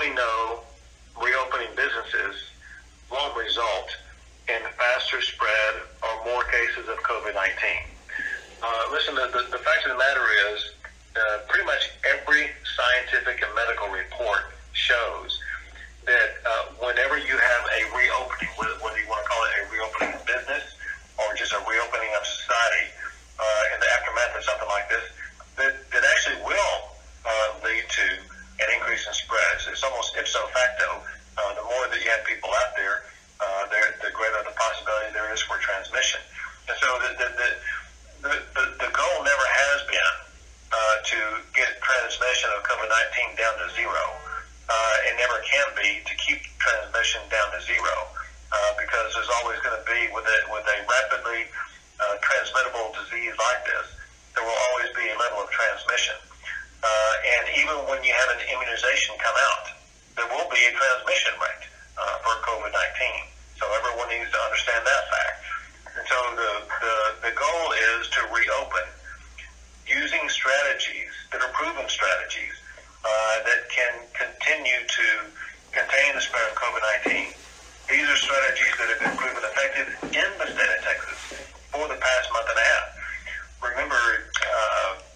we know reopening businesses won't result in faster spread or more cases of COVID-19. Listen, the fact of the matter is pretty much every scientific and medical report shows that whenever you have a reopening, whether you want to call it a reopening of business or just a reopening of society in the aftermath of something like this, that actually will lead to an increase in spreads. It's almost ipso facto. The more that you have people out there, the greater the possibility there is for transmission. And so the goal never has been to get transmission of COVID-19 down to zero. It never can be to keep transmission down to zero because there's always going to be, with a rapidly transmittable disease like this, there will always be a level of transmission. And even when you have an immunization come out, there will be a transmission rate for COVID-19. So everyone needs to understand that fact. And so the goal is to reopen using strategies that are proven strategies that can continue to contain the spread of COVID-19. These are strategies that have been proven effective in the state of Texas for the past month and a half. Remember,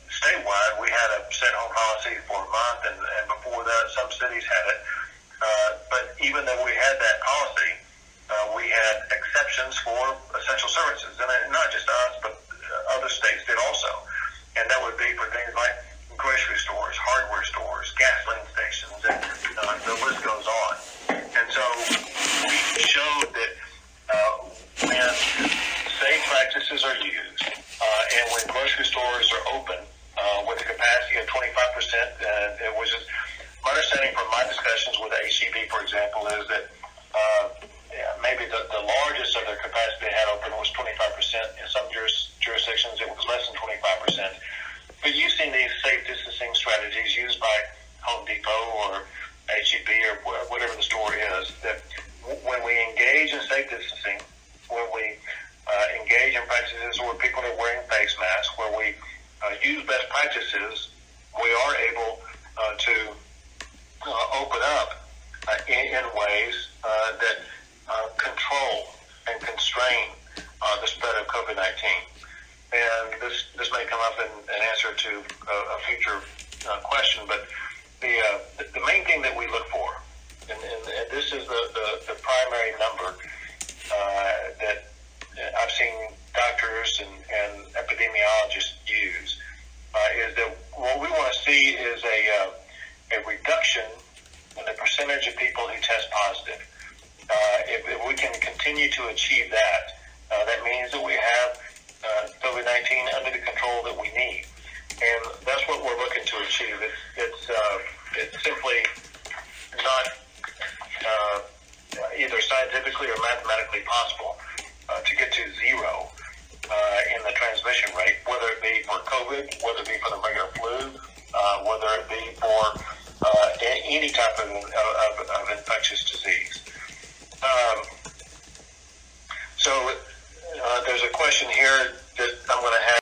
statewide, we had a stay-at-home policy for a month, and before that, some cities had it. But even though we had that policy, we had exceptions for essential services, and not just us, but other states did also. And that would be for things like grocery stores, hardware stores, gasoline stations, and the list goes on. And so we showed that when safe practices are used, and when grocery stores are open with a capacity of 25%, which is my understanding from my discussions with HCB, for example, is that maybe the largest of their capacity they had open was 25%. In some jurisdictions, it was less than 25%. But you've seen these safe distancing strategies used by Home Depot or HEB or whatever the store is, that when we engage in safe distancing, when we engage in practices where people are wearing face masks, where we use best practices, we are able to open up in ways that control and constrain the spread of COVID-19. And this may come up in answer to a future question, but the main thing that we look for, and this is the primary number that I've seen doctors and epidemiologists use, is that what we want to see is a reduction in the percentage of people who test positive. If we can continue to achieve that, that means that we have COVID-19 under the control that we need. And that's what we're looking to achieve. It's simply not either scientifically or mathematically possible to get to zero in the transmission rate, whether it be for COVID, whether it be for the regular flu, whether it be for any type of infectious disease. So there's a question here that I'm going to have.